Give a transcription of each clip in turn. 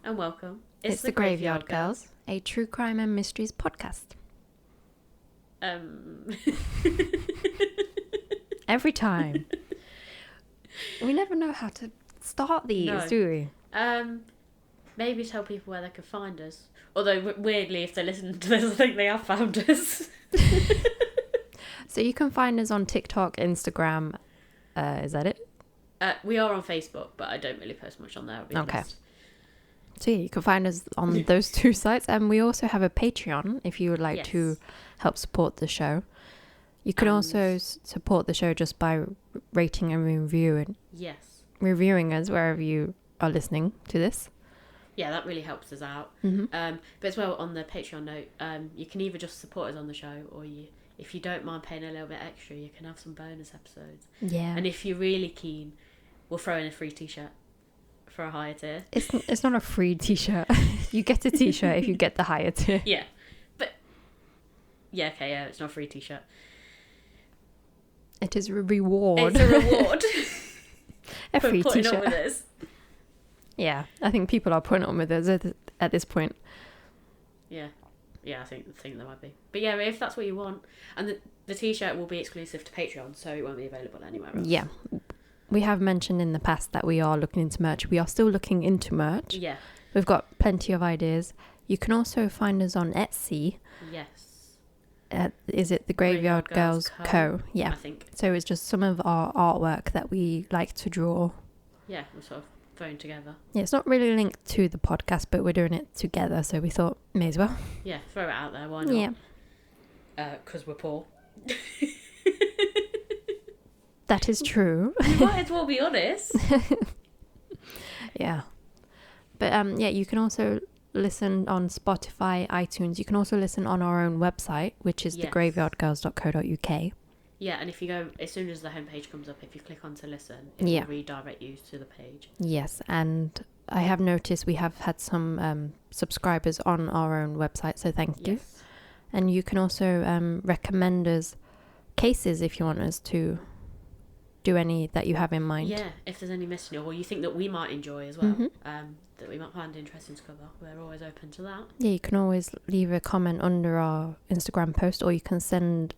and welcome. It's the Graveyard Girls, a true crime and mysteries podcast. Every time. We never know how to start these, do we? Maybe tell people where they can find us. Although, weirdly, if they listen to this, I think they have found us. So you can find us on TikTok, Instagram. Is that it? We are on Facebook, but I don't really post much on there. Okay. So yeah, you can find us on those two sites. And we also have a Patreon if you would like to help support the show. You can also support the show just by rating and reviewing us wherever you are listening to this. Yeah, that really helps us out. Mm-hmm. But as well, on the Patreon note, you can either just support us on the show, or if you don't mind paying a little bit extra, you can have some bonus episodes. Yeah. And if you're really keen, we'll throw in a free t-shirt for a higher tier. It's not a free t-shirt. You get a t-shirt if you get the higher tier. Yeah. But it's not a free t-shirt. It is a reward. It's a reward. A free for putting t-shirt. up with us. Yeah, I think people are putting on with us at this point. Yeah, I think there might be. But yeah, if that's what you want. And the t-shirt will be exclusive to Patreon, so it won't be available anywhere else. Yeah. We have mentioned in the past that we are looking into merch. We are still looking into merch. Yeah. We've got plenty of ideas. You can also find us on Etsy. Yes. Is it the Graveyard Girls Co? Yeah. I think. So it's just some of our artwork that we like to draw. Yeah, we're sort of thrown together. Yeah, it's not really linked to the podcast, but we're doing it together, so we thought may as well. Yeah, throw it out there. Why not? Yeah. Because we're poor. That is true. We might as well be honest. Yeah. But you can also listen on Spotify, iTunes. You can also listen on our own website, which is thegraveyardgirls.co.uk. Yeah, and if you go, as soon as the homepage comes up, if you click on to listen, it will redirect you to the page. Yes, and I have noticed we have had some subscribers on our own website, so thank you. And you can also recommend us cases if you want us to do any that you have in mind. Yeah, if there's any missing or you think that we might enjoy as well, that we might find interesting to cover, we're always open to that. Yeah, you can always leave a comment under our Instagram post, or you can send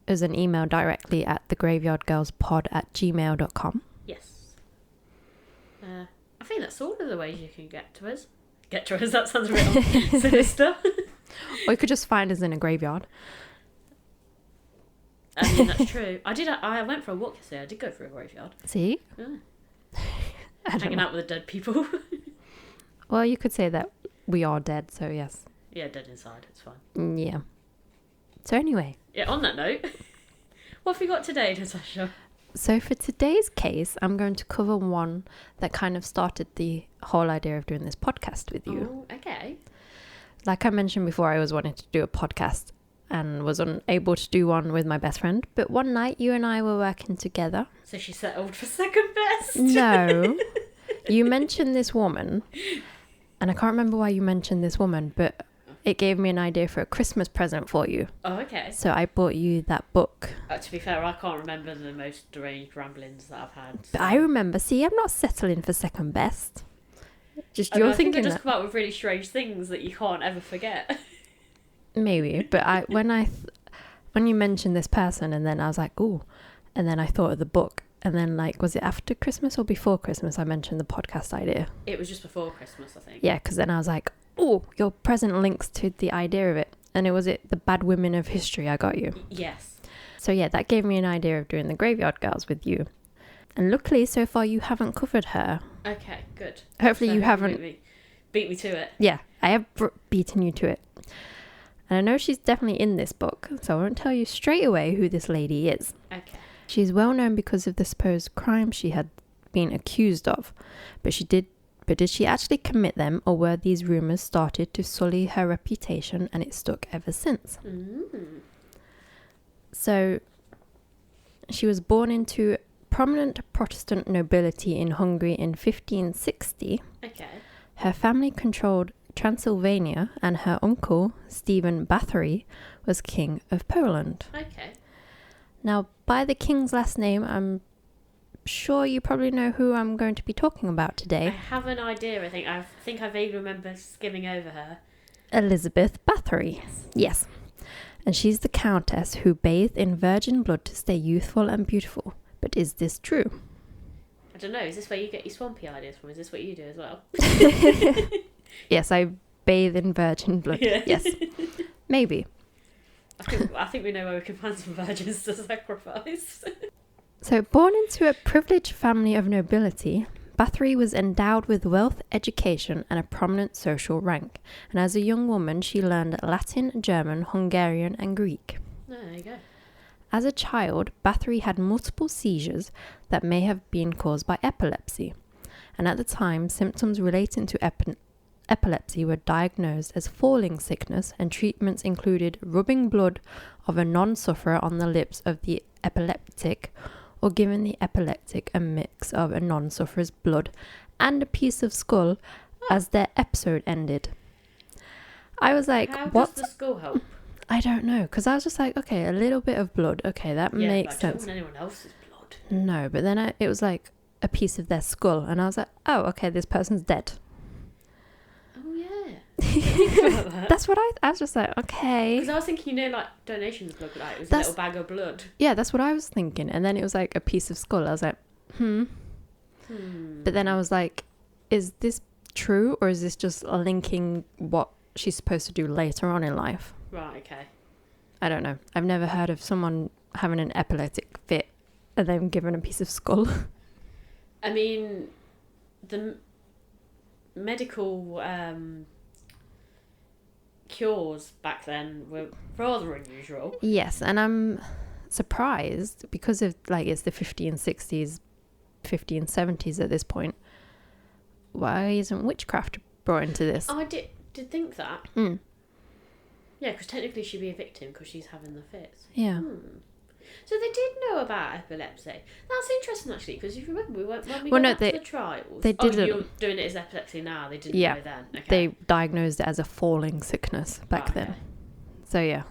us an email directly at thegraveyardgirlspod@gmail.com. Yes. I think that's all of the ways you can get to us. Get to us, that sounds a bit sinister. Or you could just find us in a graveyard. I mean, that's true. I went for a walk yesterday. I did go for a graveyard. See? Yeah. Hanging out with the dead people. Well, you could say that we are dead, so yes. Yeah, dead inside. It's fine. Yeah. So anyway. Yeah, on that note, what have we got today, Natasha? So for today's case, I'm going to cover one that kind of started the whole idea of doing this podcast with you. Oh, okay. Like I mentioned before, I was wanting to do a podcast and was unable to do one with my best friend. But one night, you and I were working together. So she settled for second best? No. You mentioned this woman, and I can't remember why you mentioned this woman, but it gave me an idea for a Christmas present for you. Oh, okay. So I bought you that book. To be fair, I can't remember the most deranged ramblings that I've had. So. But I remember. See, I'm not settling for second best. Just you're thinking I just come up with really strange things that you can't ever forget. Maybe, but when you mentioned this person, and then I was like, ooh, and then I thought of the book, and then was it after Christmas or before Christmas I mentioned the podcast idea? It was just before Christmas, I think. Yeah, because then I was like, oh, your present links to the idea of it, and it was the Bad Women of History I got you. Yes. So yeah, that gave me an idea of doing the Graveyard Girls with you, and luckily so far you haven't covered her. Okay, good. Hopefully you haven't beat me to it. Yeah, I have beaten you to it. And I know she's definitely in this book, so I won't tell you straight away who this lady is. Okay. She's well known because of the supposed crimes she had been accused of. But did she actually commit them, or were these rumours started to sully her reputation and it stuck ever since? So, she was born into prominent Protestant nobility in Hungary in 1560. Okay. Her family controlled Transylvania, and her uncle, Stephen Báthory, was king of Poland. Okay. Now, by the king's last name, I'm sure you probably know who I'm going to be talking about I today. have an idea. I think I vaguely remember skimming over her. Elizabeth Báthory. Yes. And she's the countess who bathed in virgin blood to stay youthful and beautiful. But is this true? I don't know. Is this where you get your swampy ideas from? Is this what you do as well? Yes, I bathe in virgin blood. Yeah. Yes. Maybe. I think we know where we can find some virgins to sacrifice. So, born into a privileged family of nobility, Báthory was endowed with wealth, education, and a prominent social rank. And as a young woman, she learned Latin, German, Hungarian, and Greek. Oh, there you go. As a child, Báthory had multiple seizures that may have been caused by epilepsy. And at the time, symptoms relating to epilepsy were diagnosed as falling sickness, and treatments included rubbing blood of a non-sufferer on the lips of the epileptic, or giving the epileptic a mix of a non-sufferer's blood and a piece of skull as their episode ended. I was like, how what? does the skull help? I don't know, because I was just like, okay, a little bit of blood, okay, that makes but sense. I don't want anyone else's blood. No, but then it was like a piece of their skull, and I was like, oh, okay, this person's dead. Oh yeah. Think about that. That's what I was just like, okay. Because I was thinking, like donations of blood, like it was a little bag of blood. Yeah, that's what I was thinking. And then it was like a piece of skull. I was like, But then I was like, is this true, or is this just linking what she's supposed to do later on in life? Right, okay. I don't know. I've never heard of someone having an epileptic fit and then given a piece of skull. I mean, the medical cures back then were rather unusual. Yes, and I'm surprised because of it's the 1560s, 1570s at this point. Why isn't witchcraft brought into this? Oh, I did think that. Mm. Yeah, because technically she'd be a victim because she's having the fits. Yeah. So they did know about epilepsy. That's interesting, actually, because if you remember, when we Well, got no, back to the trials... they didn't. Oh, you're doing it as epilepsy now. They didn't know then. Okay. They diagnosed it as a falling sickness back then. So, yeah.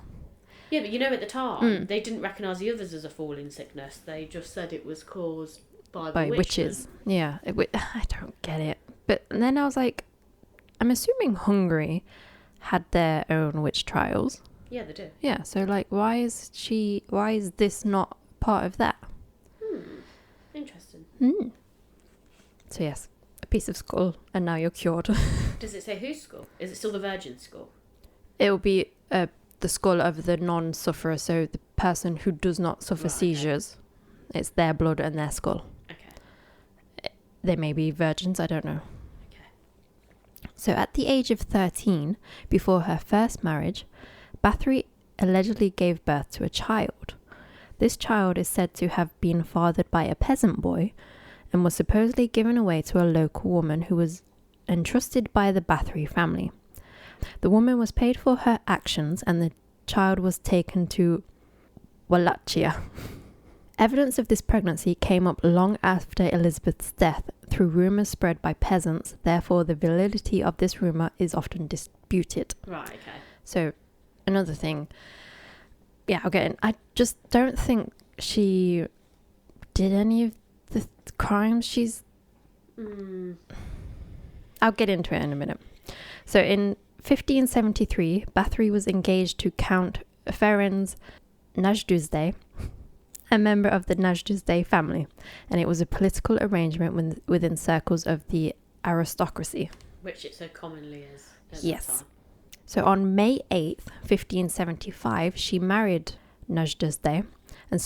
Yeah, but at the time, they didn't recognise the others as a falling sickness. They just said it was caused by witches. Yeah. I don't get it. But then I was like, I'm assuming Hungary had their own witch trials. Yeah, they do. Yeah, so why is this not part of that? Interesting. So yes, a piece of skull, and now you're cured. Does it say whose skull? Is it still the virgin skull? It will be the skull of the non-sufferer, so the person who does not suffer seizures. Okay. It's their blood and their skull. Okay. They may be virgins, I don't know. Okay. So at the age of 13, before her first marriage, Báthory allegedly gave birth to a child. This child is said to have been fathered by a peasant boy and was supposedly given away to a local woman who was entrusted by the Báthory family. The woman was paid for her actions and the child was taken to Wallachia. Evidence of this pregnancy came up long after Elizabeth's death through rumours spread by peasants. Therefore, the validity of this rumour is often disputed. Right, okay. So, another thing, I'll get in. I just don't think she did any of the crimes she's... I'll get into it in a minute. So in 1573, Báthory was engaged to Count Ferenc Nagydusdy, a member of the Nagydusdy family, and it was a political arrangement within circles of the aristocracy. Which it so commonly is at yes. the time. So on May 8th, 1575, she married Nagydusdy and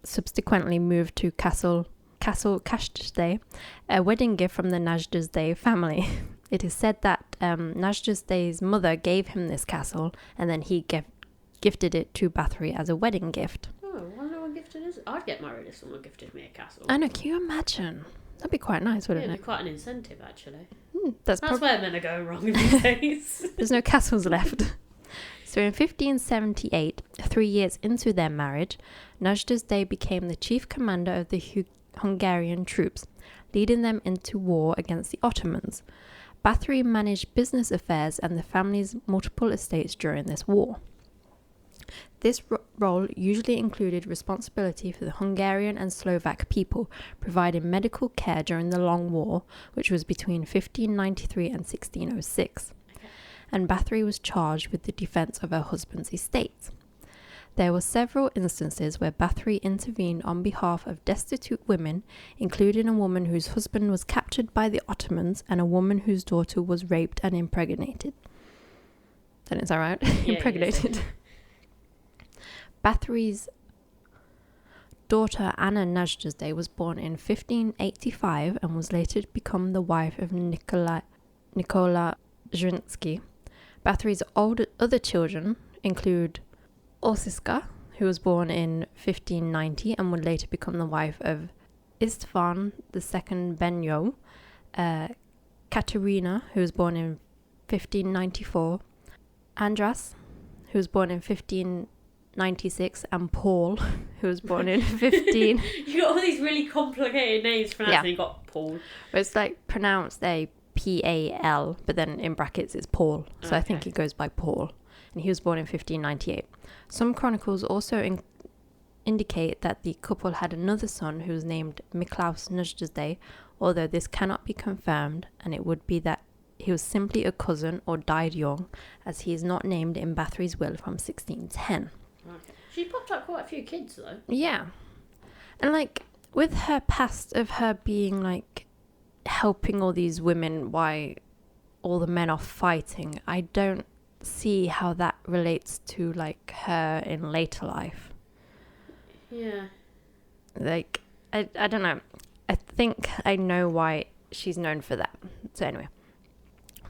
subsequently moved to Castle Kastosty, a wedding gift from the Nagydusdy family. It is said that Nagydusdy's mother gave him this castle and then he gifted it to Báthory as a wedding gift. Oh, I wonder what gift it is. I'd get married if someone gifted me a castle. I know, can you imagine? That'd be quite nice, wouldn't it? It'd be quite an incentive, actually. That's where men are going wrong these days. There's no castles left. So in 1578, 3 years into their marriage, Nagydusdy became the chief commander of the Hungarian troops, leading them into war against the Ottomans. Báthory managed business affairs and the family's multiple estates during this war. This role usually included responsibility for the Hungarian and Slovak people, providing medical care during the Long War, which was between 1593 and 1606. And Báthory was charged with the defence of her husband's estates. There were several instances where Báthory intervened on behalf of destitute women, including a woman whose husband was captured by the Ottomans and a woman whose daughter was raped and impregnated. That is that right? Yeah, impregnated. Báthory's daughter Anna Nazdezhdé was born in 1585 and was later to become the wife of Nikola Zrinski. Báthory's other children include Orsiska, who was born in 1590 and would later become the wife of István II Benyo, Katerina, who was born in 1594, Andras, who was born in 1596, and Paul, who was born in 15... You got all these really complicated names pronounced, and you got Paul. It's like pronounced P-A-L, but then in brackets it's Paul, so I think he goes by Paul, and he was born in 1598. Some chronicles also indicate that the couple had another son who was named Miklaus Nazdezhdé, although this cannot be confirmed, and it would be that he was simply a cousin or died young, as he is not named in Báthory's will from 1610. Okay. She popped up quite a few kids, though. Yeah. And, like, with her past of her being, like, helping all these women while all the men are fighting, I don't see how that relates to, like, her in later life. Yeah. Like, I don't know. I think I know why she's known for that. So anyway,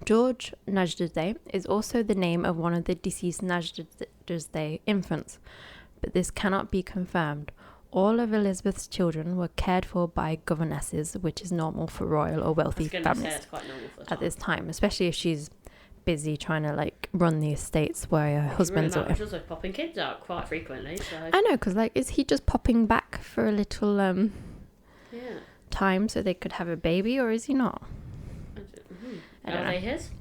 George Nazdezhdé is also the name of one of the deceased Nazdezhdé infants, but this cannot be confirmed. All of Elizabeth's children were cared for by governesses, which is normal for royal or wealthy families at this time, especially if she's busy trying to, like, run the estates where her husband's away. She's also popping kids out quite frequently. So. I know, because, like, is he just popping back for a little time so they could have a baby, or is he not? I don't know. Are they his?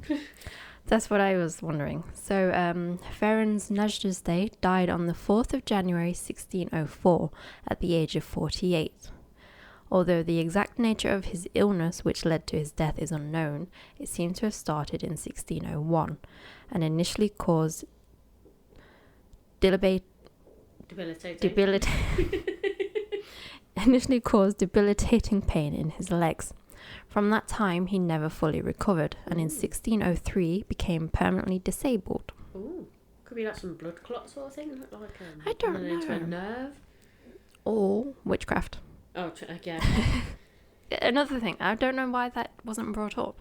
That's what I was wondering. So, Ferenc Nazdezhdé died on the 4th of January 1604 at the age of 48. Although the exact nature of his illness which led to his death is unknown, it seems to have started in 1601 and initially caused debilitating pain in his legs. From that time, he never fully recovered, and in 1603 became permanently disabled. Ooh, could be like some blood clot sort of thing, like I don't know. Into a nerve, or witchcraft. Oh, yeah. Another thing, I don't know why that wasn't brought up,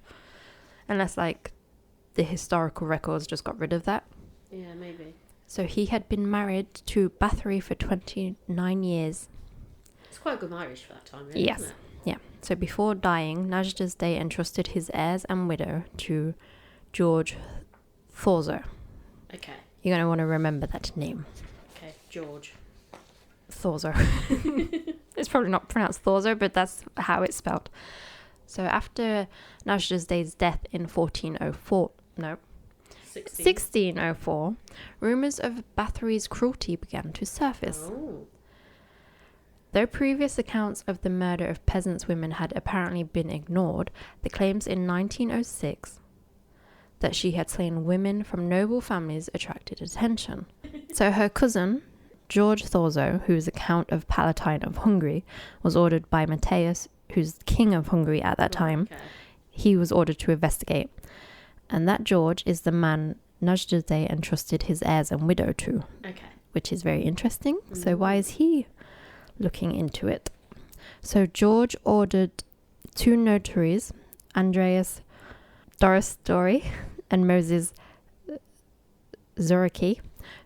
unless, like, the historical records just got rid of that. Yeah, maybe. So he had been married to Báthory for 29 years. It's quite a good marriage for that time, really, yes. Isn't it? Yeah. So before dying, Nazdezhdé entrusted his heirs and widow to George Thorzo. Okay. You're going to want to remember that name. Okay, George. Thorzo. It's probably not pronounced Thorzo, but that's how it's spelled. So after Nazdezhdé's death in 1604, rumours of Báthory's cruelty began to surface. Oh. Though previous accounts of the murder of peasants' women had apparently been ignored, the claims in 1906 that she had slain women from noble families attracted attention. So her cousin, George Thorzo, who was a Count of Palatine of Hungary, was ordered by Matthias, who's king of Hungary at that time. Okay. He was ordered to investigate. And that George is the man Nazdezhdé entrusted his heirs and widow to. Okay. Which is very interesting. Mm. So why is he looking into it? So George ordered two notaries, Andreas Dorostori and Moses Zoricki,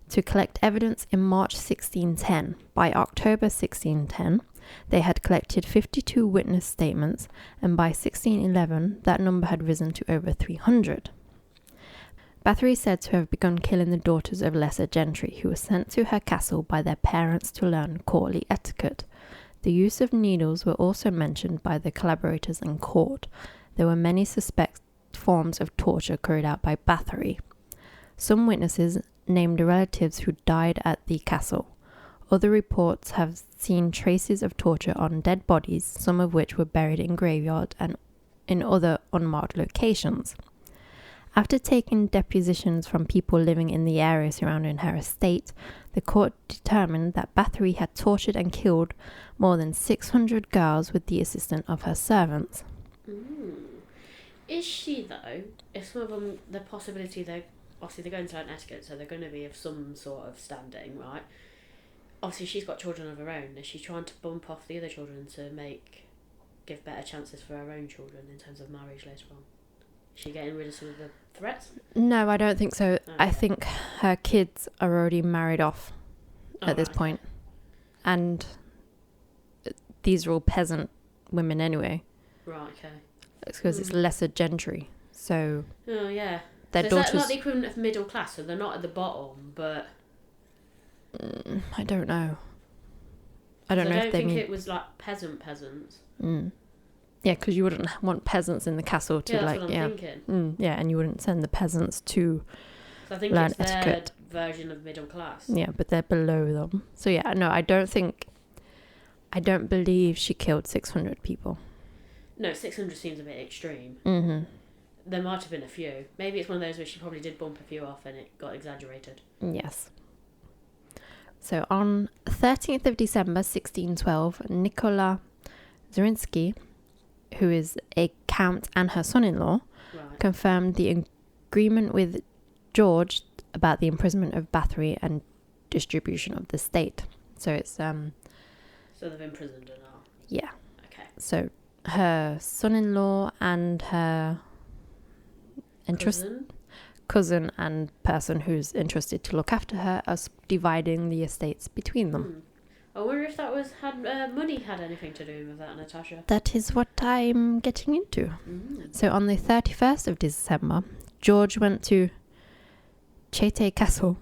to collect evidence in March 1610. By October 1610, they had collected 52 witness statements, and by 1611, that number had risen to over 300. Báthory is said to have begun killing the daughters of lesser gentry who were sent to her castle by their parents to learn courtly etiquette. The use of needles were also mentioned by the collaborators in court. There were many suspect forms of torture carried out by Báthory. Some witnesses named relatives who died at the castle. Other reports have seen traces of torture on dead bodies, some of which were buried in graveyard and in other unmarked locations. After taking depositions from people living in the area surrounding her estate, the court determined that Báthory had tortured and killed more than 600 girls with the assistance of her servants. Is she, though, if some of them, the possibility they're going to learn etiquette, so they're going to be of some sort of standing, right? Obviously, she's got children of her own. Is she trying to bump off the other children to give better chances for her own children in terms of marriage later on? Is she getting rid of some of the threats? No, I don't think so. Okay. I think her kids are already married off at this point. And these are all peasant women anyway. Right, okay. It's because it's lesser gentry. So... Oh, yeah. Their so daughters... is that like the equivalent of middle class? So they're not at the bottom, but... I don't know. I don't know if they think it was like peasants. Yeah, because you wouldn't want peasants in the castle to that's what I'm thinking. Yeah, and you wouldn't send the peasants to so I think learn it's etiquette. Their version of middle class. Yeah, but they're below them. So yeah, no, I don't believe she killed 600 people. No, 600 seems a bit extreme. Mm-hmm. There might have been a few. Maybe it's one of those where she probably did bump a few off and it got exaggerated. Yes. So on 13th of December 1612, Nicola Zrinski, who is a count and her son-in-law, confirmed the agreement with George about the imprisonment of Báthory and distribution of the state. So it's... So they've imprisoned her now? Yeah. Okay. So her son-in-law and her cousin and person who's entrusted to look after her are dividing the estates between them. I wonder if that money had anything to do with that, Natasha. That is what I'm getting into. So on the 31st of December, George went to Chete Castle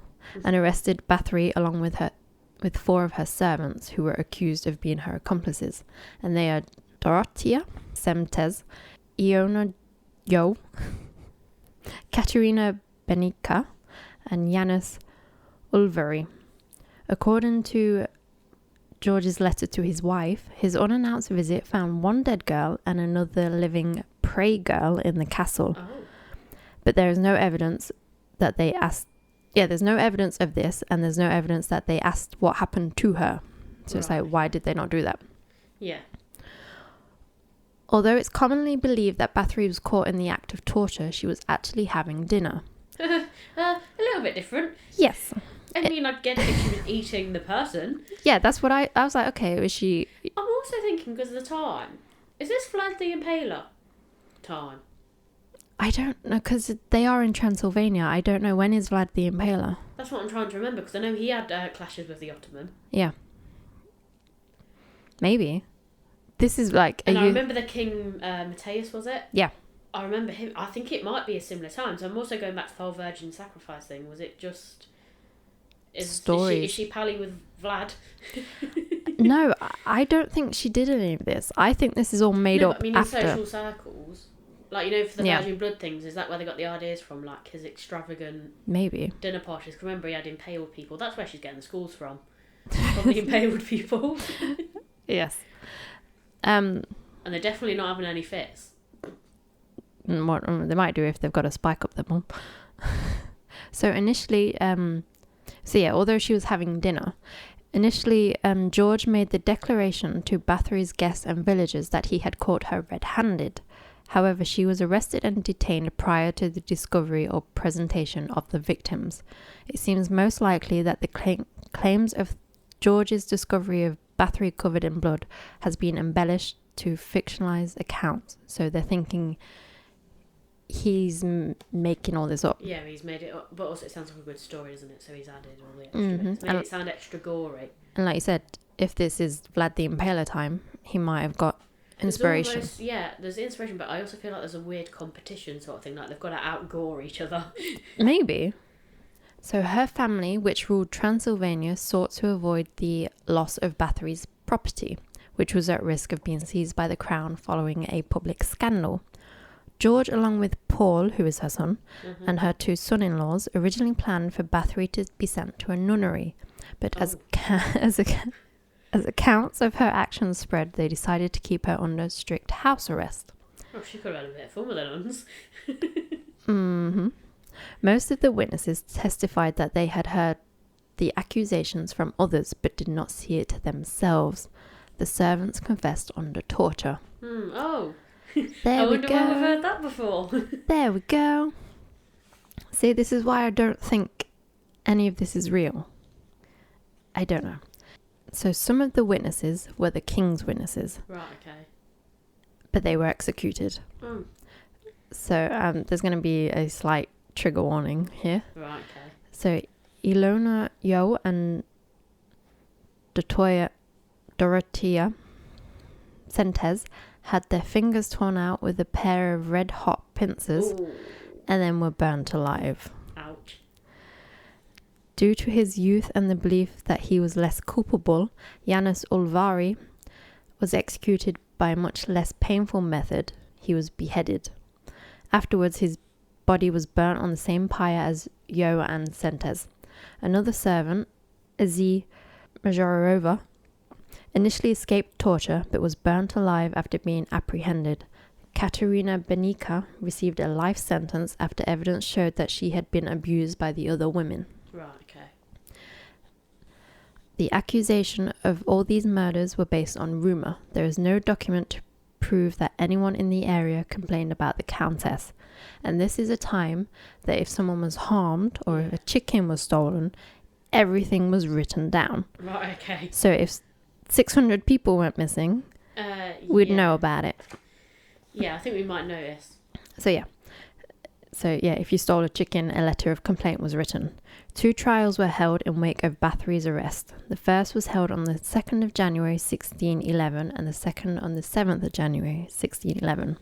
and arrested Báthory along with 4 of her servants who were accused of being her accomplices. And they are Dorothea Semtes, Iona Jo, Katerina Benica, and Janus Ulveri. According to George's letter to his wife, his unannounced visit found 1 dead girl and another living prey girl in the castle. Oh. But there is no evidence that they asked... Yeah, there's no evidence of this, and there's no evidence that they asked what happened to her. So it's like, why did they not do that? Yeah. Although it's commonly believed that Báthory was caught in the act of torture, she was actually having dinner. A little bit different. Yes. I mean, I get it if she was eating the person. Yeah, that's what I was like, okay, was she... I'm also thinking, because of the time, is this Vlad the Impaler time? I don't know, because they are in Transylvania. I don't know, when is Vlad the Impaler? That's what I'm trying to remember, because I know he had clashes with the Ottoman. Yeah. Maybe. This is like... And I remember the King Matthias, was it? Yeah. I remember him. I think it might be a similar time. So I'm also going back to the whole virgin sacrifice thing. Was it just... Is she pally with Vlad? No, I don't think she did any of this. I think this is all made up in after. social circles, like, for the virgin blood things, is that where they got the ideas from? Like his extravagant dinner parties. Cause remember, he had impaled people. That's where she's getting the schools from. From the impaled people. Yes. And they're definitely not having any fits. What they might do if they've got to spike up their mum. So initially, although she was having dinner, initially George made the declaration to Báthory's guests and villagers that he had caught her red-handed. However, she was arrested and detained prior to the discovery or presentation of the victims. It seems most likely that the claims of George's discovery of Báthory covered in blood has been embellished to fictionalize accounts. So they're thinking he's making all this up. Yeah, he's made it up, but also it sounds like a good story, doesn't it? So he's added all the extra bits. Made it sound extra gory. And like you said, if this is Vlad the Impaler time, he might have got inspiration. There's inspiration, but I also feel like there's a weird competition sort of thing, like they've got to out-gore each other. Maybe. So her family, which ruled Transylvania, sought to avoid the loss of Báthory's property, which was at risk of being seized by the crown following a public scandal. George, along with Paul, who is her son, and her 2 son-in-laws, originally planned for Báthory to be sent to a nunnery. But as accounts of her actions spread, they decided to keep her under strict house arrest. Oh, she could have had a bit of fun with the nuns. Most of the witnesses testified that they had heard the accusations from others but did not see it themselves. The servants confessed under torture. Oh. There I we wonder go. where we've heard that before. There we go. See, this is why I don't think any of this is real. I don't know. So some of the witnesses were the king's witnesses. Right, okay. But they were executed. So there's going to be a slight trigger warning here. Right, okay. So Ilona Yo and Dorothea Sentes had their fingers torn out with a pair of red-hot pincers. Ooh. And then were burnt alive. Ouch. Due to his youth and the belief that he was less culpable, János Ulvári was executed by a much less painful method. He was beheaded. Afterwards, his body was burnt on the same pyre as Yo and Sentes. Another servant, Izzy Majorova, initially escaped torture but was burnt alive after being apprehended. Katerina Benica received a life sentence after evidence showed that she had been abused by the other women. Right, okay. The accusation of all these murders were based on rumour. There is no document to prove that anyone in the area complained about the Countess. And this is a time that if someone was harmed or if a chicken was stolen, everything was written down. Right, okay. So if 600 people went missing, we'd know about it. Yeah, I think we might notice. So if you stole a chicken, a letter of complaint was written. 2 trials were held in wake of Báthory's arrest. The first was held on the 2nd of January 1611 and the second on the 7th of January 1611.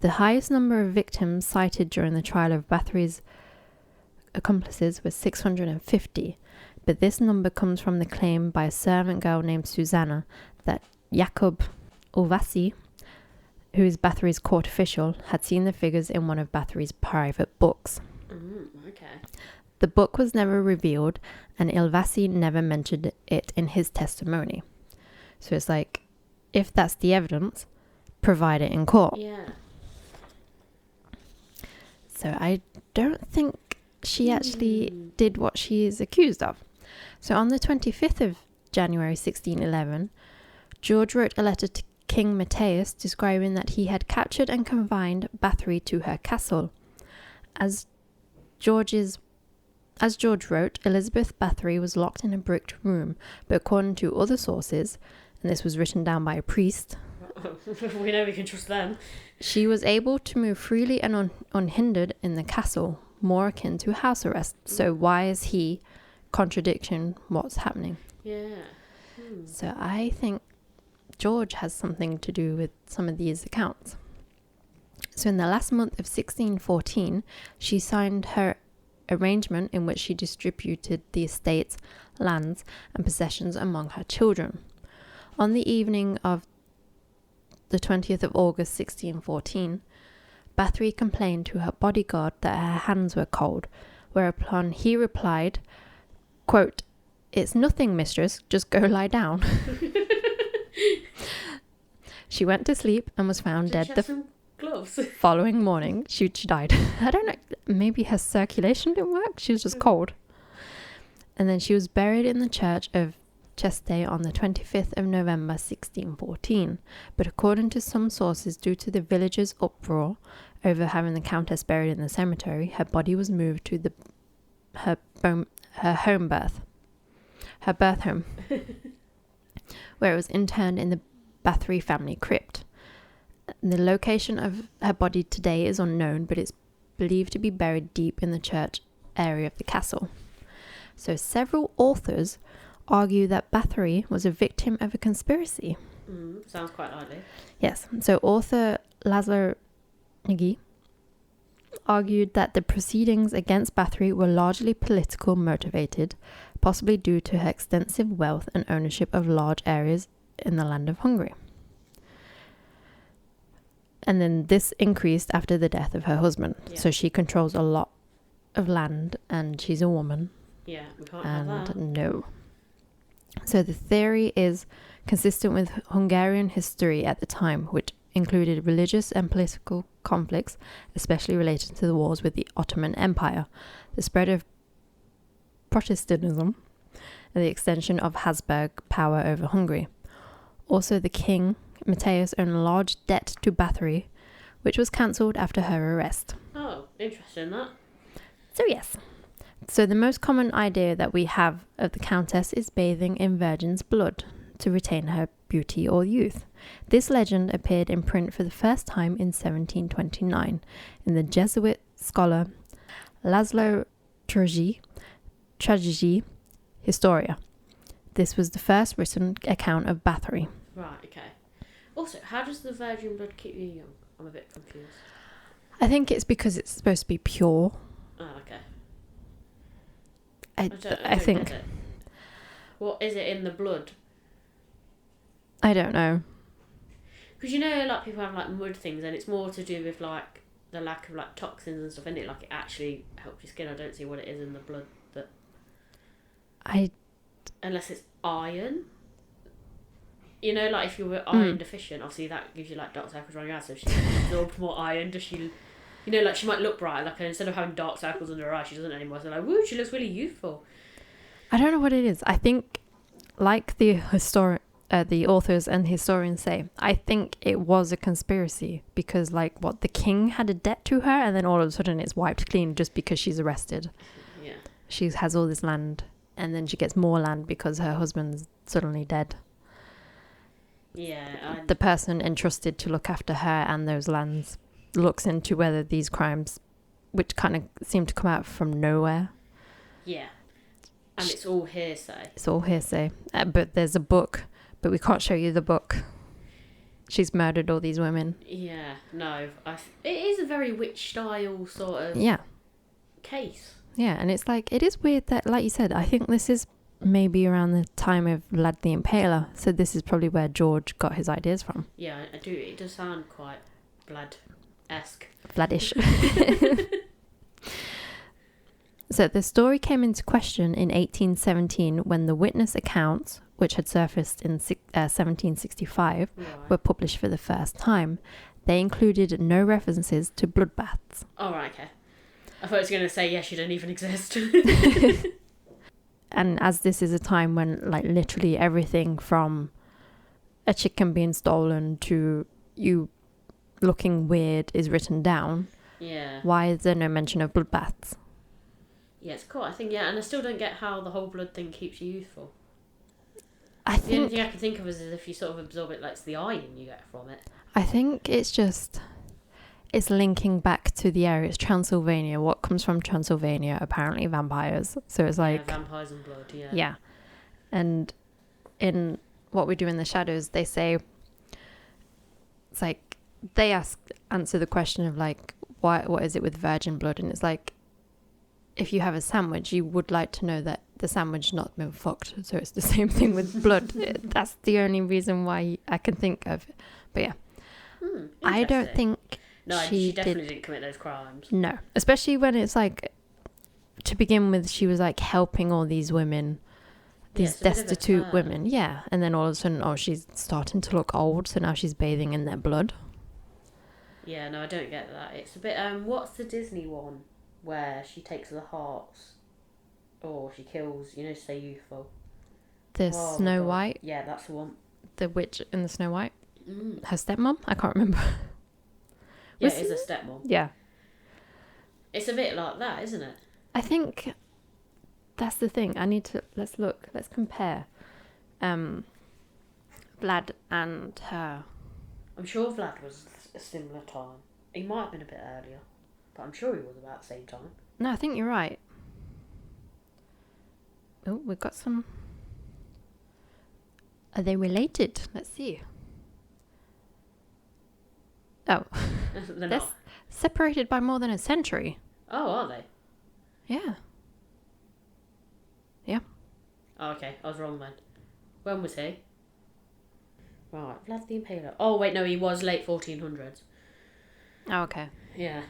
The highest number of victims cited during the trial of Báthory's accomplices was 650, but this number comes from the claim by a servant girl named Susanna that Jakub Ulvási, who is Báthory's court official, had seen the figures in one of Báthory's private books. Okay. The book was never revealed, and Ulvási never mentioned it in his testimony. So it's like, if that's the evidence, provide it in court. Yeah. So I don't think she actually did what she is accused of. So on the 25th of January 1611, George wrote a letter to King Matthias describing that he had captured and confined Báthory to her castle. As George wrote, Elizabeth Báthory was locked in a bricked room, but according to other sources, and this was written down by a priest, we know we can trust them, she was able to move freely and unhindered in the castle, more akin to house arrest. So why is he contradicting what's happening? Yeah. So I think George has something to do with some of these accounts. So in the last month of 1614, she signed her arrangement in which she distributed the estates, lands, and possessions among her children. On the evening of the 20th of August 1614, Báthory complained to her bodyguard that her hands were cold, whereupon he replied, quote, "It's nothing, mistress, just go lie down." She went to sleep and was found dead the gloves? following morning. She died. I don't know, maybe her circulation didn't work. She was just cold. And then she was buried in the church of Cheste on the 25th of November 1614. But according to some sources, due to the villagers' uproar over having the Countess buried in the cemetery, her body was moved to her birth home, where it was interned in the Báthory family crypt. The location of her body today is unknown, but it's believed to be buried deep in the church area of the castle. So several authors argue that Báthory was a victim of a conspiracy. Sounds quite likely. Yes. So author Laszlo Nagy argued that the proceedings against Báthory were largely political motivated, possibly due to her extensive wealth and ownership of large areas in the land of Hungary. And then this increased after the death of her husband. Yeah. So she controls a lot of land, and she's a woman. Yeah, we can't have that. No. So the theory is consistent with Hungarian history at the time, which included religious and political conflicts, especially related to the wars with the Ottoman Empire, the spread of Protestantism, and the extension of Habsburg power over Hungary. Also, the king, Matthias, owned a large debt to Báthory, which was cancelled after her arrest. Oh, interesting that. So yes. So the most common idea that we have of the Countess is bathing in virgin's blood to retain her beauty or youth. This legend appeared in print for the first time in 1729 in the Jesuit scholar Laszlo Tragedy Historia. This was the first written account of Báthory. Right, okay. Also, how does the virgin blood keep you young? I'm a bit confused. I think it's because it's supposed to be pure. Oh, okay. I think. Get it. What is it in the blood? I don't know. Because you know, like people have like mud things, and it's more to do with like the lack of like toxins and stuff in it. Like it actually helps your skin. I don't see what it is in the blood that. Unless it's iron. You know, like if you were iron deficient, obviously that gives you like dark circles around your eyes. So she absorbed more iron. Does she? You know, like she might look bright. Like instead of having dark circles under her eyes, she doesn't anymore. So like, woo, she looks really youthful. I don't know what it is. I think, like the authors and historians say, I think it was a conspiracy because, like, the king had a debt to her, and then all of a sudden it's wiped clean just because she's arrested. Yeah. She has all this land, and then she gets more land because her husband's suddenly dead. Yeah. The person entrusted to look after her and those lands looks into whether these crimes, which kind of seem to come out from nowhere. Yeah. And it's all hearsay. It's all hearsay. But there's a book, but we can't show you the book. She's murdered all these women. Yeah, no. It is a very witch style sort of case. Yeah, and it's like, it is weird that, like you said, I think this is maybe around the time of Vlad the Impaler. So this is probably where George got his ideas from. Yeah, I do. It does sound quite Vlad-esque. Vladish. So the story came into question in 1817 when the witness accounts, which had surfaced in 1765, were published for the first time. They included no references to bloodbaths. Oh, right, okay. I thought it was going to say, yes, she didn't even exist. And as this is a time when, like, literally everything from a chicken being stolen to you looking weird is written down, why is there no mention of bloodbaths? Yeah, it's cool. I think, and I still don't get how the whole blood thing keeps you youthful. The only thing I can think of is if you sort of absorb it, like it's the iron you get from it. I think it's linking back to the area. It's Transylvania. What comes from Transylvania? Apparently vampires. So it's like... Yeah, vampires and blood, yeah. Yeah. And in What We Do in the Shadows, they say... It's like... They answer the question of like, what is it with virgin blood? And it's like, if you have a sandwich, you would like to know that the sandwich not been fucked. So it's the same thing with blood. That's the only reason why I can think of it. But yeah. I don't think she definitely didn't commit those crimes. No. Especially when it's like, to begin with, she was like helping all these women, these destitute women. Yeah. And then all of a sudden, she's starting to look old. So now she's bathing in their blood. Yeah, no, I don't get that. It's a bit, what's the Disney one where she takes the hearts or she kills, say youthful? The Snow White? Yeah, that's the one. The witch in the Snow White? Her stepmom? I can't remember. Yeah, it is a stepmom. Yeah. It's a bit like that, isn't it? I think that's the thing. Let's compare Vlad and her. I'm sure Vlad was a similar time. He might have been a bit earlier, but I'm sure he was about the same time. No, I think you're right. Oh, we've got some... Are they related? Let's see. Oh. They're not. Separated by more than a century. Oh, are they? Yeah. Yeah. Oh, okay. I was wrong then. When was he? Right, Vlad the Impaler. Oh, wait, no, he was late 1400s. Oh, okay. Yeah.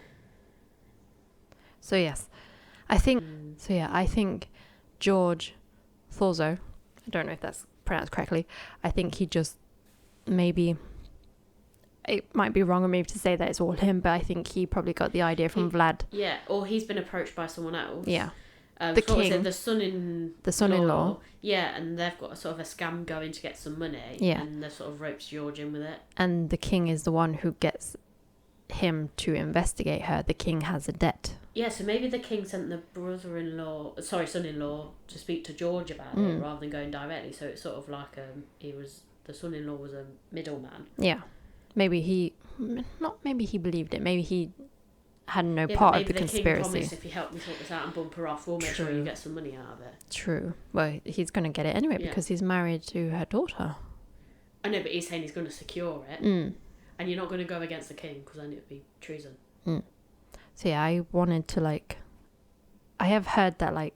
So yes, I think so. Yeah, I think George Thorzo. I don't know if that's pronounced correctly. I think he just maybe. It might be wrong of me to say that it's all him, but I think he probably got the idea from Vlad. Yeah, or he's been approached by someone else. Yeah. The king, the son-in-law. Yeah, and they've got a sort of a scam going to get some money. Yeah. And they've sort of roped George in with it. And the king is the one who gets him to investigate her. The king has a debt. Yeah, so maybe the king sent the son-in-law to speak to George about it rather than going directly. So it's sort of like the son-in-law was a middleman. Yeah. Maybe he believed it. Maybe he had no part of the conspiracy. King promised, if you help me sort this out and bump her off, we'll make sure you get some money out of it. True. Well, he's going to get it anyway because he's married to her daughter. I know, but he's saying he's going to secure it. And you're not going to go against the king because then it would be treason. So yeah, I wanted to I have heard that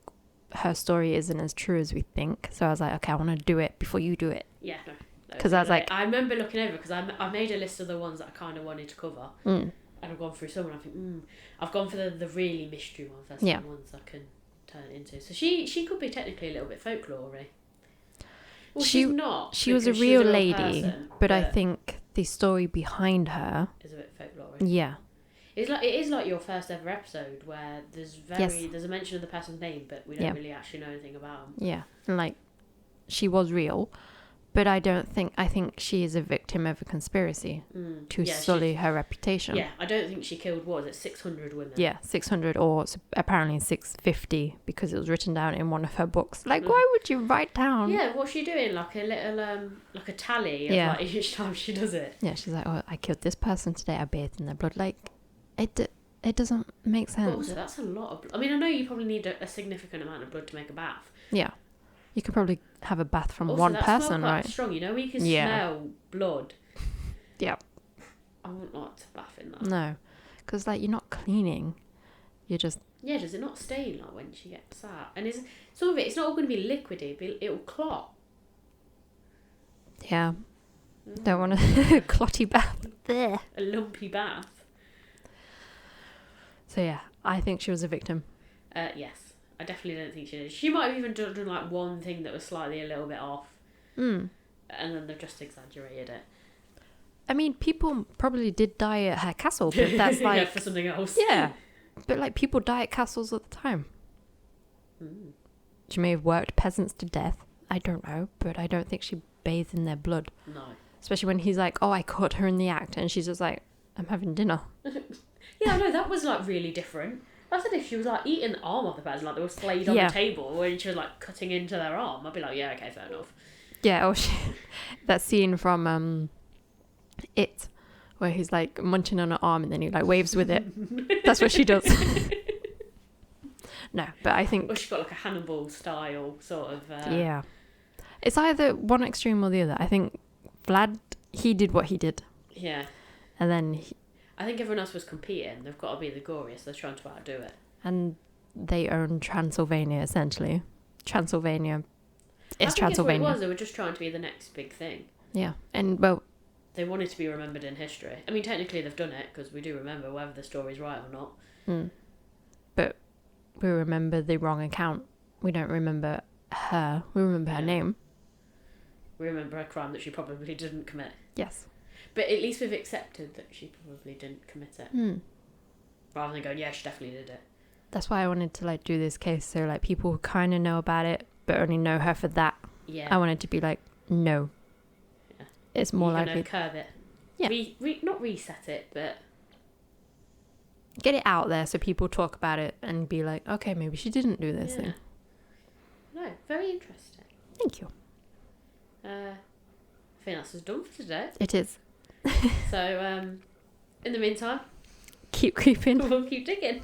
her story isn't as true as we think. So I was like, okay, I want to do it before you do it. Yeah, no. Because I was I remember looking over because I made a list of the ones that I kind of wanted to cover. And I've gone through some and I think, I've gone for the really mystery ones. That's the ones I can turn it into. So she could be technically a little bit folklore-y. Well, she's not. She was a real lady, person, but I think the story behind her is a bit folklore-y. Yeah. It is like your first ever episode where there's a mention of the person's name, but we don't really actually know anything about them. Yeah, and she was real. But I think she is a victim of a conspiracy to sully her reputation. Yeah, I don't think she killed, 600 women? Yeah, 600 or apparently 650 because it was written down in one of her books. Why would you write down? Yeah, what's she doing? Like a little, like a tally of each time she does it. Yeah, she's like, oh, I killed this person today, I bathed in their blood. It doesn't make sense. But also, that's a lot of blood. I mean, I know you probably need a significant amount of blood to make a bath. Yeah. You could probably have a bath from also, one that person, quite right? Strong, where you can smell blood. Yeah. I wouldn't like to bath in that. No, because you're not cleaning. You're just. Yeah, does it not stain when she gets out? And some of it's not all going to be liquidy. It'll clot. Yeah. Don't want a clotty bath. There. A lumpy bath. So yeah, I think she was a victim. Yes. I definitely don't think she did. She might have even done one thing that was slightly a little bit off. And then they've just exaggerated it. I mean, people probably did die at her castle, but that's yeah, for something else. Yeah. But people die at castles all the time. She may have worked peasants to death. I don't know, but I don't think she bathed in their blood. No. Especially when he's like, oh, I caught her in the act. And she's just like, I'm having dinner. Yeah, I know, that was really different. I said if she was eating the arm of the person, they were flayed on the table, and she was cutting into their arm, I'd be like, yeah, okay, fair enough. Yeah, that scene from It, where he's munching on her arm and then he waves with it. That's what she does. No, but I think. Well, she's got a Hannibal style sort of. Yeah, it's either one extreme or the other. I think Vlad, he did what he did. Yeah. And then. I think everyone else was competing. They've got to be the goriest. They're trying to outdo it. And they own Transylvania, essentially. Transylvania is Transylvania. I think what it was. They were just trying to be the next big thing. Yeah. And, they wanted to be remembered in history. I mean, technically they've done it, because we do remember whether the story's right or not. But we remember the wrong account. We don't remember her. We remember her name. We remember a crime that she probably didn't commit. Yes. But at least we've accepted that she probably didn't commit it. Rather than going, yeah, she definitely did it. That's why I wanted to do this case. So people kind of know about it, but only know her for that. Yeah. I wanted to be no. Yeah. It's more likely. Curve it. Yeah. Not reset it, but. Get it out there so people talk about it and be like, okay, maybe she didn't do this thing. No, very interesting. Thank you. I think that's us done for today. It is. So, in the meantime, keep creeping. We'll keep digging.